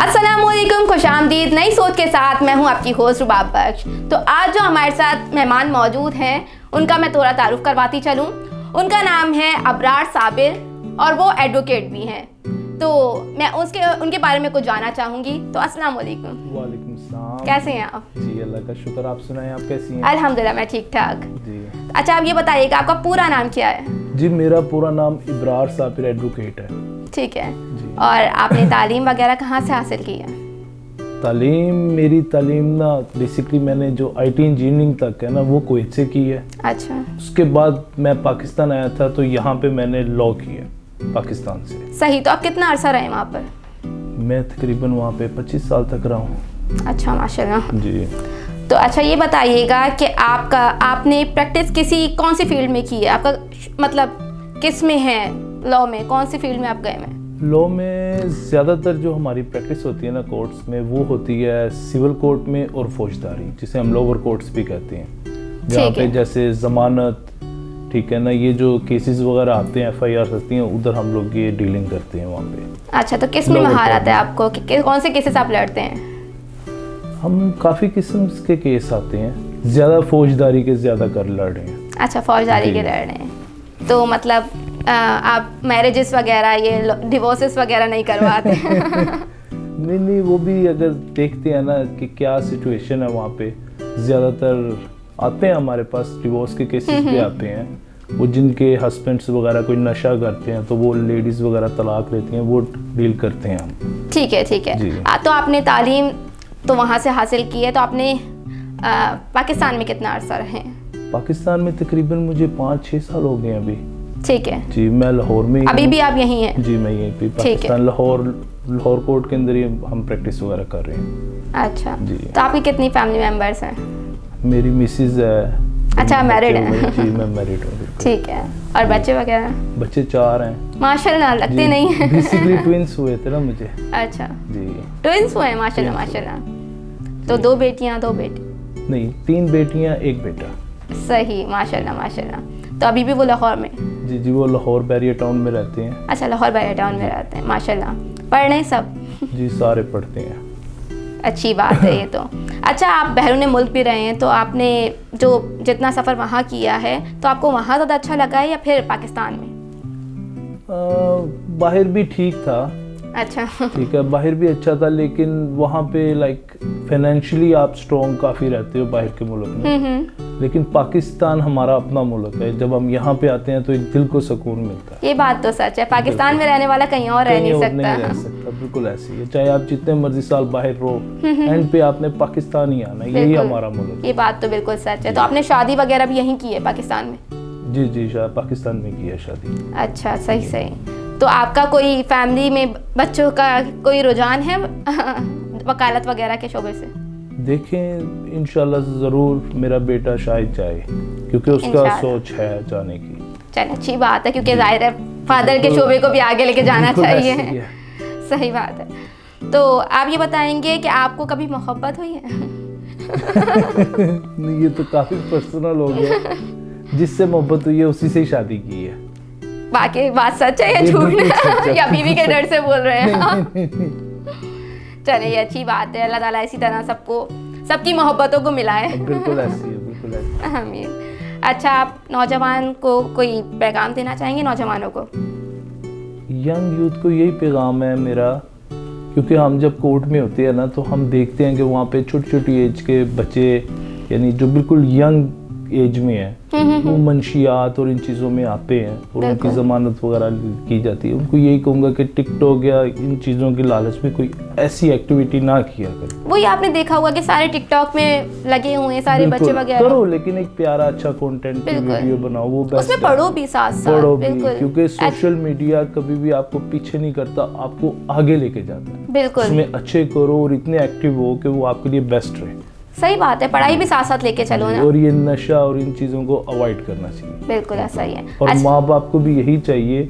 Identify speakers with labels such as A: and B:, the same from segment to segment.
A: अस्सलामुअलैकुम, खुशामदीद। नई सोच के साथ मैं हूं आपकी होस्ट रुबाब बख्श। तो आज जो हमारे साथ मेहमान मौजूद हैं उनका मैं थोड़ा तारुफ करवाती चलूं। उनका नाम है अबरार साबिर और वो एडवोकेट भी हैं। तो मैं उनके बारे में कुछ जानना चाहूँगी। तो अस्सलाम वालेकुम।
B: वालेकुम सलाम।
A: कैसे हैं आप?
B: जी अल्लाह का शुक्र, आप सुनाएं, आप कैसी हैं?
A: अल्हम्दुलिल्लाह मैं ठीक ठाक।
B: जी
A: अच्छा, आप ये बताइएगा आपका पूरा नाम क्या है?
B: जी मेरा पूरा नाम इब्रार साबिर एडवोकेट है।
A: ठीक है।
B: जी।
A: और आपने तालीम वगैरह कहाँ से हासिल की है?
B: मेरी तालीम ना बेसिकली मैंने जो आईटी इंजीनियरिंग तक है ना वो कुवैत से की है।
A: अच्छा।
B: उसके बाद मैं पाकिस्तान आया था तो यहाँ पे मैंने लॉ किया पाकिस्तान से।
A: सही। तो आप कितना अरसा रहे वहाँ पर?
B: मैं तकरीबन वहाँ पे 25 साल तक रहा हूँ।
A: अच्छा, माशाल्लाह।
B: जी।
A: तो अच्छा ये बताइएगा कि आपने प्रैक्टिस कौन सी फील्ड में की है? आपका मतलब किस में है? लॉ में कौन सी फील्ड में आप गए हैं?
B: लॉ में ज़्यादातर जो हमारी प्रैक्टिस होती है ना कोर्ट्स में वो होती है सिविल कोर्ट में और फौजदारी, जिसे हम लोअर कोर्ट्स भी कहते हैं, जहाँ पे जैसे ज़मानत, ठीक है ना, ये जो केसेस वगैरह आते हैं, FIR आती हैं, उधर हम लोग ये डीलिंग करते हैं वहाँ पे।
A: अच्छा, तो किस में महारत है आपको? कौन से केसेस आप लड़ते हैं?
B: हम काफ़ी किस्म के केस आते हैं, ज़्यादा फौजदारी के ज़्यादा लड़ रहे हैं।
A: अच्छा, फौजदारी के लड़ रहे हैं। तो मतलब आप मैरिजेस वगैरह, ये डिवोर्सेस वगैरह नहीं करवाते?
B: नहीं, वो भी अगर देखते हैं ना कि क्या सिचुएशन है वहाँ पे, ज़्यादातर आते हैं हमारे पास डिवोर्स के केसेस भी आते हैं। वो जिनके हस्बैंड्स वगैरह कोई नशा करते हैं तो वो लेडीज़ वगैरह तलाक लेती हैं, वो डील करते हैं हम।
A: ठीक है, ठीक है। तो आपने तालीम तो वहाँ से हासिल की है, तो आपने पाकिस्तान में कितना अरसा रहे? पाकिस्तान
B: में तकरीबन मुझे 5-6 साल हो गए अभी।
A: ठीक है
B: जी। मैं लाहौर में
A: अभी भी आप यहीं हैं?
B: जी मैं यहीं पे पाकिस्तान लाहौर कोर्ट के अंदर ही हम प्रैक्टिस वगैरह कर रहे हैं।
A: अच्छा
B: जी।
A: तो आपकी कितनी फैमिली मेंबर्स हैं?
B: मेरी मिसेज है।
A: अच्छा, मैरिड है?
B: जी मैं मैरिड हूँ।
A: ठीक है। और बच्चे वगैरह?
B: बच्चे 4 हैं।
A: माशाल्लाह, लगते नहीं हैं।
B: बेसिकली ट्विंस हुए थे ना मुझे।
A: अच्छा
B: जी,
A: ट्विंस हुए हैं, माशाल्लाह माशाल्लाह। तो 2 बेटियां 2 बेटे?
B: नहीं, 3 बेटियां 1 बेटा।
A: सही, माशाल्लाह माशाल्लाह। तो अभी भी वो लाहौर में?
B: जी वो लाहौर बैरियर टाउन में रहते हैं।
A: अच्छा, लाहौर बैरियर टाउन में रहते हैं, माशाल्लाह। पढ़ रहे हैं सब? जी
B: सारे पढ़ते हैं।
A: अच्छी बात है ये तो। अच्छा, आप बैरून मुल्क भी रहे हैं, तो आपने जो जितना सफ़र वहाँ किया है तो आपको वहाँ ज़्यादा अच्छा लगा है या फिर पाकिस्तान में?
B: बाहर भी ठीक था।
A: अच्छा।
B: ठीक है, बाहर भी अच्छा था, लेकिन वहाँ पे लाइक फाइनेंशियली आप स्ट्रॉन्ग काफ़ी रहते हो बाहर के मुल्क में। लेकिन पाकिस्तान हमारा अपना मुल्क है, जब हम यहाँ पे आते हैं तो एक दिल को सुकून मिलता है।
A: ये बात तो सच है, पाकिस्तान में रहने वाला कहीं और रह नहीं सकता।
B: बिल्कुल ऐसी है, चाहे आप जितने मर्जी साल बाहर रहो, एंड पे आपने पाकिस्तान ही आना, यही हमारा मुल्क है।
A: ये बात तो बिल्कुल सच है। तो आपने शादी वगैरह भी यहीं की है पाकिस्तान में?
B: जी पाकिस्तान में की है शादी।
A: अच्छा, सही सही। तो आपका कोई फैमिली में बच्चों का कोई रुझान है वकालत वगैरह के शोबे से?
B: देखें, इंशाल्लाह ज़रूर मेरा बेटा शायद जाए, क्योंकि उसका सोच है जाने की।
A: चलिए, अच्छी बात है, क्योंकि जाहिर है फादर के शोबे को भी आगे लेके जाना चाहिए। सही बात है। तो आप ये बताएंगे कि आपको कभी मोहब्बत हुई है?
B: नहीं, ये तो काफ़ी पर्सनल हो गया। जिससे मोहब्बत हुई है उसी से ही शादी की है।
A: बाकी बात सच है या झूठ या बीवी के डर से बोल रहे हैं? चलिए, अच्छी बात है। अल्लाह ताला इसी तरह सबकी मोहब्बतों को मिलाए।
B: बिल्कुल ऐसी है, बिल्कुल ऐसी।
A: आमीन। अच्छा, आप नौजवान को कोई पैगाम देना चाहेंगे? नौजवानों को,
B: यंग यूथ को यही पैगाम है मेरा, क्योंकि हम जब कोर्ट में होते हैं ना तो हम देखते हैं कि वहाँ पे छोटी छोटी एज के बच्चे, यानी जो बिल्कुल यंग एज में है, वो मंशियात और इन चीज़ों में आते हैं और उनकी ज़मानत वगैरह की जाती है। उनको यही कहूँगा कि टिकटॉक या इन चीज़ों के लालच में कोई ऐसी एक्टिविटी ना किया करें।
A: वही आपने देखा होगा कि सारे टिकटॉक में लगे हुए हैं सारे बच्चे वगैरह।
B: करो, लेकिन एक प्यारा अच्छा कंटेंट की वीडियो बनाओ, वो बेस्ट है।
A: उसमें पढ़ो भी साथ
B: पढ़ो भी, क्योंकि सोशल मीडिया कभी भी आपको पीछे नहीं करता, आपको आगे लेके जाता है।
A: बिल्कुल,
B: उसमें अच्छे करो और इतने एक्टिव हो कि वो आपके लिए बेस्ट रहे।
A: सही बात है, पढ़ाई भी साथ साथ लेके चलो ना।
B: और ये नशा और इन चीज़ों को अवॉइड करना चाहिए।
A: बिल्कुल ऐसा ही है।
B: और माँ बाप को भी यही चाहिए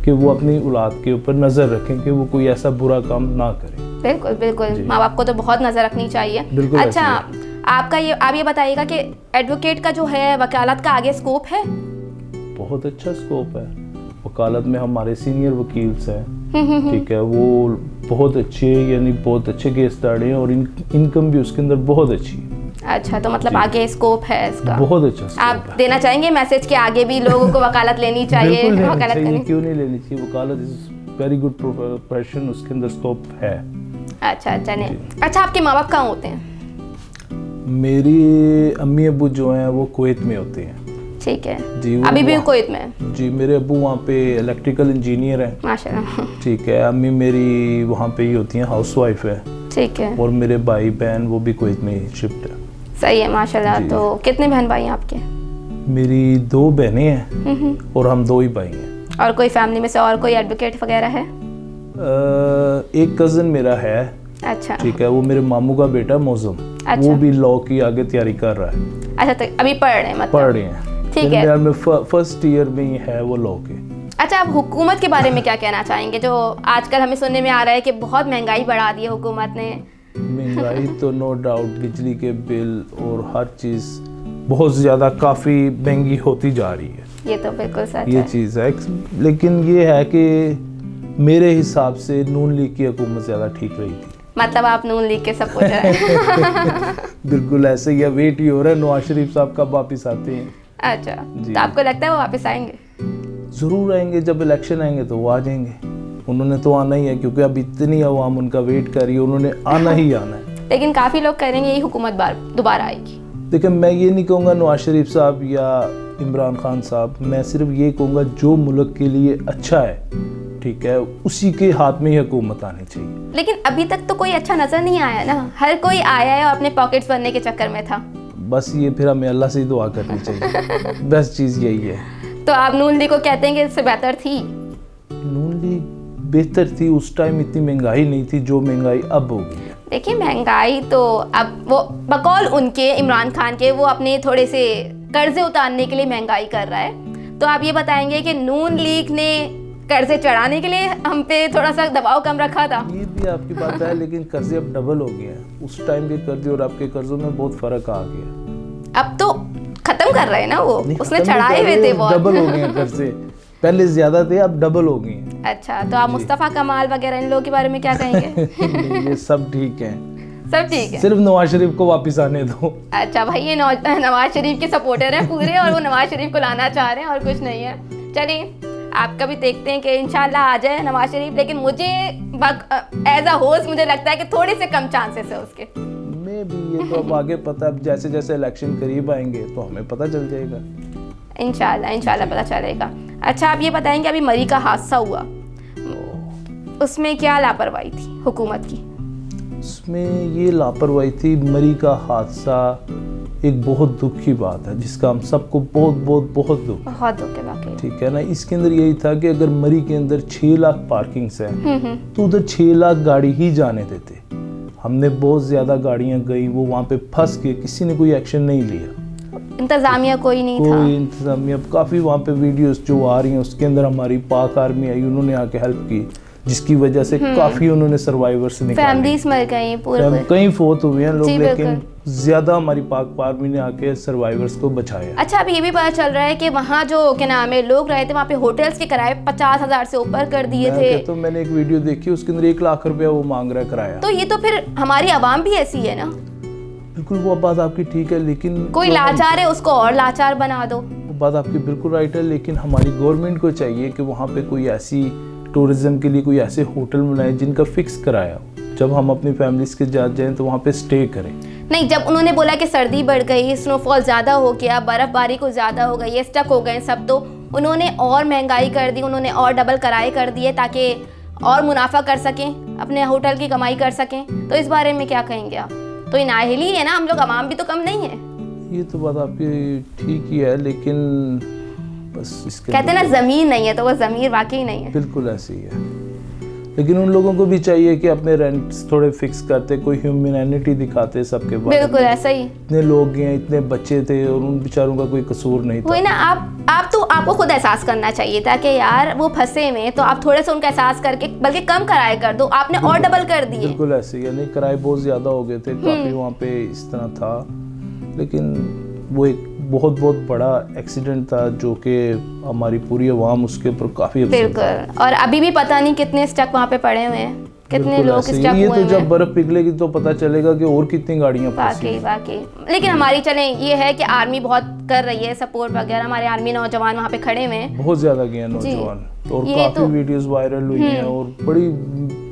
B: कि वो अपनी औलाद के ऊपर नज़र रखें कि वो कोई ऐसा बुरा काम ना करे।
A: बिल्कुल बिल्कुल, माँ बाप को तो बहुत नज़र रखनी चाहिए। अच्छा, आप ये बताइएगा कि एडवोकेट का जो है वकालत का आगे स्कोप है?
B: बहुत अच्छा स्कोप है। वकालत में हमारे सीनियर वकील्स हैं, ٹھیک ہے, وہ بہت اچھے, یعنی بہت اچھے کیس اسٹارٹ ہیں, اور انکم بھی اس کے اندر بہت اچھی ہے.
A: اچھا, تو مطلب آگے اسکوپ ہے اس کا,
B: بہت اچھا.
A: آپ دینا چاہیں گے میسج کہ آگے بھی لوگوں کو وکالت لینی چاہیے؟ وکالت کرنی
B: کیوں نہیں لینی چاہیے, وکالت از ویری گڈ پروفیشن, اس کے اندر اسکوپ ہے.
A: اچھا چلیں. اچھا, آپ کے ماں باپ کہاں ہوتے ہیں؟
B: میری امی ابو جو ہیں وہ کویت میں ہوتے ہیں.
A: ٹھیک ہے,
B: جی,
A: ابھی بھی کویت میں؟
B: جی, میرے ابو وہاں پہ الیکٹریکل انجینئر ہیں.
A: ماشاءاللہ.
B: ٹھیک ہے, امی میری وہاں پہ ہی ہوتی ہیں, ہاؤس وائف ہے.
A: ٹھیک ہے,
B: اور میرے بھائی بہن وہ بھی کویت میں شفٹ ہے.
A: صحیح ہے ماشاءاللہ. تو کتنے بہن بھائی ہیں آپ کے؟
B: میری 2 بہنیں ہیں اور ہم 2 ہی بھائی ہیں.
A: اور کوئی فیملی میں سے اور کوئی ایڈوکیٹ وغیرہ ہے؟
B: ایک کزن میرا ہے.
A: اچھا.
B: ٹھیک ہے, وہ میرے ماموں کا بیٹا موزم, وہ بھی لاء کی آگے تیاری کر رہا ہے.
A: اچھا, تو ابھی پڑھ رہے ہیں مطلب؟
B: پڑھ رہے ہیں.
A: ٹھیک ہے,
B: میں فرسٹ ایئر میں ہی ہے وہ لاء کے.
A: اچھا, آپ حکومت کے بارے میں کیا کہنا چاہیں گے, جو آج کل ہمیں سننے میں آ رہا ہے کہ بہت مہنگائی بڑھا دی ہے حکومت نے؟
B: مہنگائی تو نو ڈاؤٹ, بجلی کے بل اور ہر چیز بہت زیادہ کافی مہنگی ہوتی جا رہی ہے.
A: یہ تو بالکل سچ ہے,
B: یہ چیز ہے. لیکن یہ ہے کہ میرے حساب سے نون لیگ کی حکومت زیادہ ٹھیک رہی تھی.
A: مطلب آپ نون لیگ کے سپورٹر ہیں؟
B: بالکل ایسے ہی ہے, ویٹ ہی ہو رہا ہے نواز شریف صاحب کب واپس آتے ہیں.
A: اچھا, تو آپ کو لگتا ہے وہ واپس آئیں گے؟
B: ضرور آئیں گے, جب الیکشن آئیں گے تو وہ آ جائیں گے. انہوں نے تو آنا ہی ہے, کیونکہ اب اتنی عوام ان کا ویٹ کر رہی ہے, انہوں نے آنا ہی آنا ہے.
A: لیکن کافی لوگ کہہ رہے ہیں یہی حکومت دوبارہ آئے گی.
B: دیکھیں, میں یہ نہیں کہوں گا نواز شریف صاحب یا عمران خان صاحب, میں صرف یہ کہوں گا جو ملک کے لیے اچھا ہے, ٹھیک ہے, اسی کے ہاتھ میں ہی حکومت آنی چاہیے.
A: لیکن ابھی تک تو کوئی اچھا نظر نہیں آیا نا, ہر کوئی آیا ہے اور اپنے پاکٹس بننے کے چکر میں تھا.
B: بس یہ پھر ہمیں اللہ سے ہی دعا کرنی چاہیے, بس چیز یہی ہے.
A: تو آپ نون لیگ کو کہتے ہیں کہ اس سے بہتر تھی؟
B: نون لیگ بہتر تھی, اس ٹائم اتنی مہنگائی نہیں تھی جو مہنگائی اب ہوگی.
A: دیکھیے, مہنگائی تو اب وہ بقول ان کے عمران خان کے, وہ اپنے تھوڑے سے قرضے اتارنے کے لیے مہنگائی کر رہا ہے. تو آپ یہ بتائیں گے کہ نون لیگ نے قرضے چڑھانے کے لیے ہم پہ تھوڑا سا دباؤ کم رکھا تھا؟
B: یہ بھی آپ کی بات ہے, لیکن قرضے اب ڈبل ہو گئے ہیں. اس ٹائم کے قرضے اور اب کے قرضوں میں بہت فرق آ گیا.
A: اب تو ختم کر رہے ہیں نا وہ, اس نے چڑھائے ہوئے تھے بہت.
B: ڈبل ہو گئے ہیں قرضے, پہلے زیادہ تھے اب ڈبل ہو گئے ہیں.
A: اچھا, تو آپ مصطفیٰ کمال وغیرہ ان لوگوں کے بارے میں کیا کہیں گے؟
B: یہ سب ٹھیک ہیں,
A: سب ٹھیک ہے,
B: صرف نواز شریف کو واپس آنے دو.
A: اچھا بھائی, یہ نواز شریف کے سپورٹر ہیں پورے, اور وہ نواز شریف کو لانا چاہ رہے ہیں اور کچھ نہیں ہے. چلیے, آپ کا بھی دیکھتے ہیں کہ انشاءاللہ آ جائے نواز شریف, لیکن مجھے ایز اے ہوسٹ مجھے لگتا ہے کہ تھوڑے سے کم چانسز ہے اس کے.
B: میں بھی یہ تو اب آگے پتہ, اب جیسے جیسے الیکشن قریب آئیں گے تو ہمیں پتہ چل جائے گا.
A: انشاءاللہ پتہ چلے گا. اچھا, آپ یہ بتائیں گے ابھی مری کا حادثہ ہوا, اس میں کیا لاپرواہی تھی حکومت کی؟
B: اس میں یہ لاپرواہی تھی, مری کا حادثہ ایک بہت دکھ کی بات ہے جس کا ہم سب کو بہت دکھ
A: ہے واقعی.
B: ٹھیک ہے نا. اس کے اندر یہی تھا کہ اگر مری کے اندر 6 لاکھ پارکنگز ہیں تو ادھر 6 لاکھ گاڑی ہی جانے دیتے. ہم نے بہت زیادہ گاڑیاں گئی, وہ وہاں پہ پھنس کے کسی نے کوئی ایکشن نہیں لیا,
A: انتظامیہ کوئی نہیں تھا,
B: کوئی انتظامیہ. کافی وہاں پہ ویڈیوز جو آ رہی ہیں اس کے اندر ہماری پاک آرمی آئی, انہوں نے آ کے ہیلپ کی, جس کی وجہ سے کافی انہوں نے سروائیورز نکالے.
A: فیملیز مر گئی پورے,
B: کئی فوت ہوئے ہیں لوگ, لیکن زیادہ ہماری پاک آرمی نے آ کے سروائیورز کو بچایا.
A: اچھا, اب یہ بھی پتہ چل رہا ہے کہ وہاں جو کیا نام ہے لوگ رہے تھے, وہاں پہ ہوٹلز کے کرائے 50,000 سے اوپر کر دیے تھے.
B: تو میں نے ایک ویڈیو دیکھی, اس کے اندر 1 لاکھ روپیہ وہ مانگ رہا ہے کرایہ.
A: تو یہ تو پھر ہماری عوام بھی ایسی ہے نا.
B: بالکل, وہ بات آپ کی ٹھیک ہے, لیکن
A: کوئی لاچار ہے اس کو اور لاچار بنا دو.
B: وہ بات آپ کی بالکل رائٹ ہے, لیکن ہماری گورنمنٹ کو چاہیے کہ وہاں پہ کوئی ایسی ٹورزم کے لیے کوئی ایسے ہوٹل بنائے جن کا فکس کرایہ ہو, جب ہم اپنی فیملیز کے ساتھ جائیں تو وہاں پہ اسٹے کریں.
A: نہیں, جب انہوں نے بولا کہ سردی بڑھ گئی, اسنو فال زیادہ ہو گیا, برف باری کو زیادہ ہو گئی, اسٹک ہو گئے سب, تو انہوں نے اور مہنگائی کر دی, انہوں نے اور ڈبل کرائے کر دیے تاکہ اور منافع کر سکیں, اپنے ہوٹل کی کمائی کر سکیں. تو اس بارے میں کیا کہیں گے آپ؟ تو یہ نااہلی ہے نا, ہم لوگ عوام بھی تو کم نہیں ہیں.
B: یہ تو بات آپ کی ٹھیک ہی ہے, لیکن بس اس کے
A: کہتے ہیں نا زمین نہیں ہے تو وہ ضمیر واقعی نہیں ہے.
B: بالکل ایسے ہی ہے, لیکن ان لوگوں کو بھی چاہیے کہ اپنے رینٹس تھوڑے فکس کرتے, کوئی ہیومینٹی دکھاتے سب کے بعد.
A: بالکل ایسا ہی,
B: اتنے لوگ ہیں, اتنے بچے تھے, اور ان بیچاروں کا کوئی قصور نہیں تھا.
A: وہی نا, آپ کو خود احساس کرنا چاہیے تھا کہ یار وہ پھنسے میں, تو آپ تھوڑے سے ان کا احساس کر کے بلکہ کم کرائے کر دو, آپ نے اور ڈبل کر دیے.
B: بالکل ایسے ہی, یعنی کرائے بہت زیادہ ہو گئے تھے, کافی وہاں پہ اس طرح تھا, لیکن वो एक बहुत बहुत बड़ा एक्सीडेंट था जो कि हमारी पूरी आवाम उसके ऊपर काफ़ी
A: बिल्कुल, और अभी भी पता नहीं कितने स्टक वहाँ पे पड़े हुए हैं, कितने लोग स्टक हुए
B: ये तो
A: हैं।
B: जब बर्फ पिघलेगी तो पता चलेगा कि और कितनी गाड़ियाँ
A: वाकई वाकई। लेकिन हमारी चलें ये है कि आर्मी बहुत कर रही है सपोर्ट वगैरह, हमारे आर्मी नौजवान वहाँ पे खड़े हुए हैं,
B: बहुत ज़्यादा गए हैं नौजवान, और
A: ये
B: काफ़ी
A: तो-
B: वीडियोस वायरल हुई हैं, और बड़ी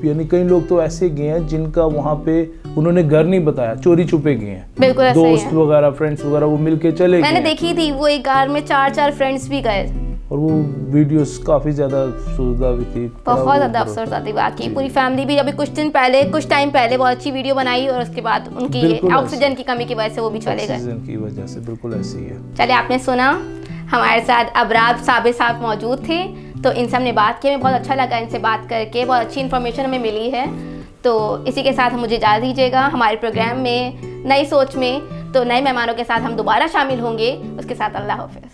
B: यानी कई लोग तो ऐसे गए हैं जिनका वहाँ पे उन्होंने घर नहीं बताया, चोरी छुपे गए हैं,
A: बिल्कुल ऐसे ही
B: दोस्त
A: है।
B: वगैरह फ्रेंड्स वगैरह वो मिलके चले
A: मैंने
B: गए,
A: देखी थी वो एक कार में 4 फ्रेंड्स भी गए,
B: और वो वीडियोस काफ़ी ज़्यादा अफसोसदा भी थी,
A: बहुत ज़्यादा अफसोस आती वाकई। पूरी फैमिली भी अभी कुछ टाइम पहले बहुत अच्छी वीडियो बनाई और उसके बाद उनकी
B: बिल्कुल
A: ऑक्सीजन की कमी की वजह से वो भी चले गए।
B: ऑक्सीजन की वजह से, बिल्कुल ऐसी ही है।
A: चलिए, आपने सुना हमारे साथ अबरार साबिर साहब मौजूद थे, तो इनसे हमने बात की, हमें बहुत अच्छा लगा इनसे बात करके, बहुत अच्छी इन्फॉर्मेशन हमें मिली है। तो इसी के साथ मुझे इजाज़त दीजिएगा। हमारे प्रोग्राम में नई सोच में तो नए मेहमानों के साथ हम दोबारा शामिल होंगे। उसके साथ अल्लाह हाफ़िज़।